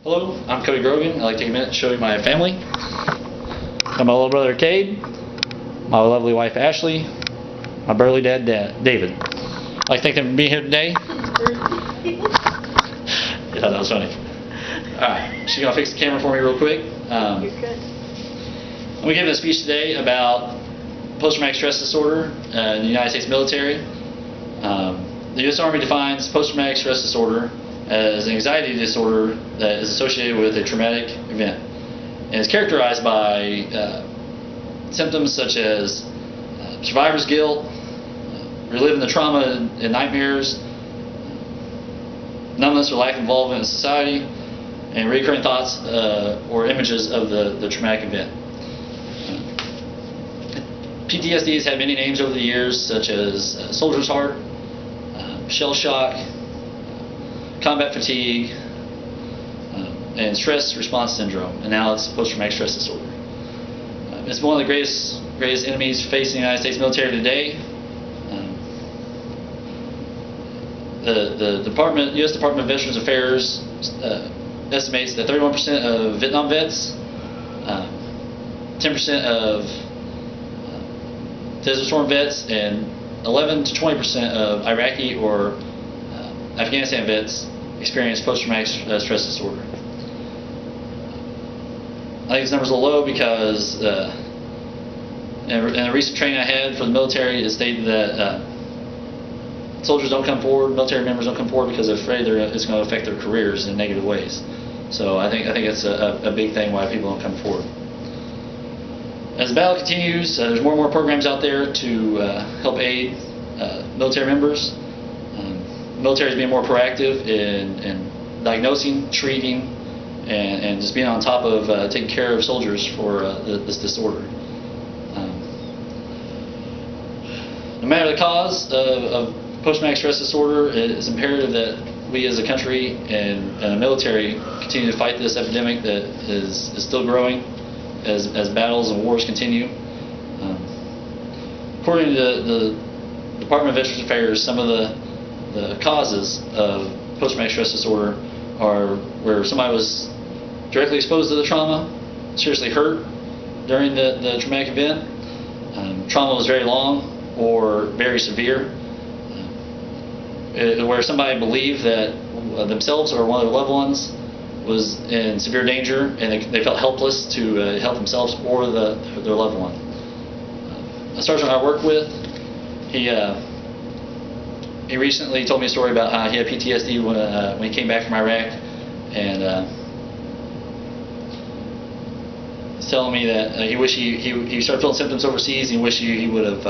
Hello, I'm Cody Grogan. I'd like to take a minute to show you my family. I'm my little brother Cade, my lovely wife Ashley, my burly dad David. I'd like to thank them for being here today. Yeah, that was funny. Alright, she's going to fix the camera for me real quick. You're good. I'm going to give a speech today about post-traumatic stress disorder in the United States military. The U.S. Army defines post-traumatic stress disorder as an anxiety disorder that is associated with a traumatic event. And it's characterized by symptoms such as survivor's guilt, reliving the trauma and nightmares, numbness or lack of involvement in society, and recurring thoughts or images of the traumatic event. PTSD has had many names over the years, such as soldier's heart, shell shock, combat fatigue, and stress response syndrome, and now it's post-traumatic stress disorder. It's one of the greatest enemies facing the United States military today. The U.S. Department of Veterans Affairs estimates that 31% of Vietnam vets, 10% of Desert Storm vets, and 11 to 20% of Iraqi or Afghanistan vets experience post-traumatic stress disorder. I think this number's a little low because in a recent training I had for the military, it stated that soldiers don't come forward, military members don't come forward because they're afraid it's going to affect their careers in negative ways. So I think it's a big thing why people don't come forward. As the battle continues, there's more and more programs out there to help aid military members. The military is being more proactive in diagnosing, treating, and just being on top of taking care of soldiers for this disorder. No matter the cause of post-traumatic stress disorder, it's imperative that we as a country and the military continue to fight this epidemic that is still growing as battles and wars continue. According to the Department of Veterans Affairs, some of the causes of post-traumatic stress disorder are where somebody was directly exposed to the trauma, seriously hurt during the traumatic event, trauma was very long or very severe, where somebody believed that themselves or one of their loved ones was in severe danger and they felt helpless to help themselves or their loved one. A sergeant I worked with, he recently told me a story about how he had PTSD when he came back from Iraq, and he's telling me that he wished he started feeling symptoms overseas, and he wished he would have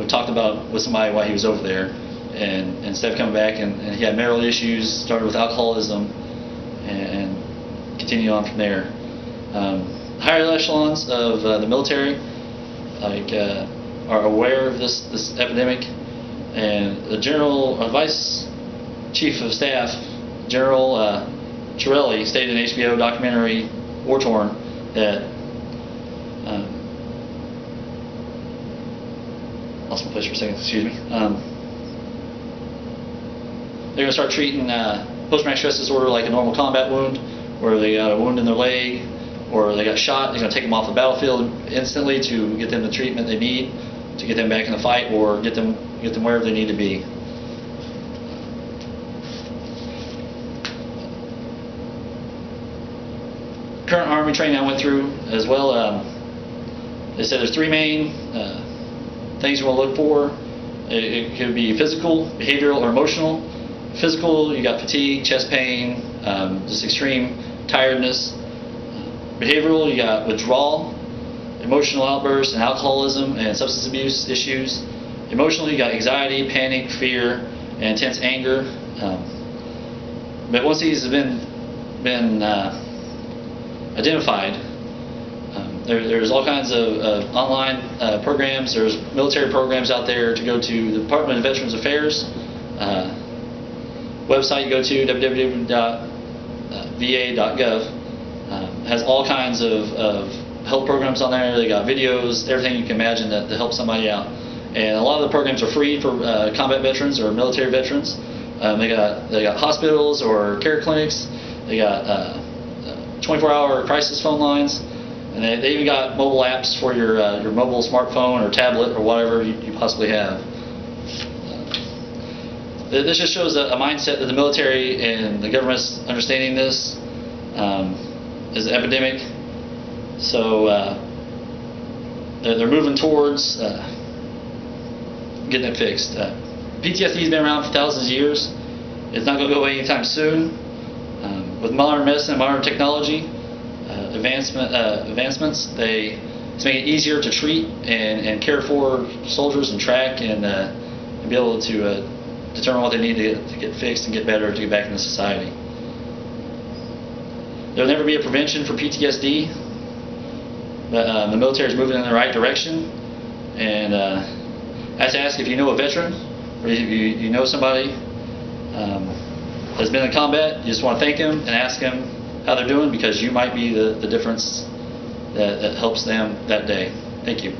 talked about with somebody while he was over there, and instead of coming back, and he had marital issues, started with alcoholism, and continued on from there. Higher echelons of the military are aware of this epidemic, and the Vice Chief of Staff, General Chiarelli, stated in an HBO documentary, War Torn, that lost my place for a second, excuse me. They're going to start treating post-traumatic stress disorder like a normal combat wound, where they got a wound in their leg or they got shot. They're going to take them off the battlefield instantly to get them the treatment they need to get them back in the fight or get them wherever they need to be. Current Army training I went through as well, they said there's three main things you want to look for. It could be physical, behavioral, or emotional. Physical, you got fatigue, chest pain, just extreme tiredness. Behavioral, you got withdrawal, emotional outbursts, and alcoholism and substance abuse issues. Emotional, you got anxiety, panic, fear, and intense anger. But once these have been identified, there's all kinds of online programs. There's military programs out there to go to. The Department of Veterans Affairs website you go to, www.va.gov, has all kinds of help programs on there. They got videos, everything you can imagine to help somebody out. And a lot of the programs are free for combat veterans or military veterans. They got hospitals or care clinics They got 24-hour crisis phone lines, and they even got mobile apps for your mobile smartphone or tablet or whatever you possibly have. This just shows a mindset that the military and the government's understanding this is an epidemic. So they're moving towards getting it fixed. PTSD has been around for thousands of years. It's not going to go away anytime soon. With modern medicine and modern technology advancements, it's making it easier to treat and care for soldiers and track and be able to determine what they need to get fixed and get better to get back into society. There will never be a prevention for PTSD, but the military is moving in the right direction. And I have to ask, if you know a veteran or you know somebody that's been in combat, you just want to thank them and ask them how they're doing, because you might be the difference that helps them that day. Thank you.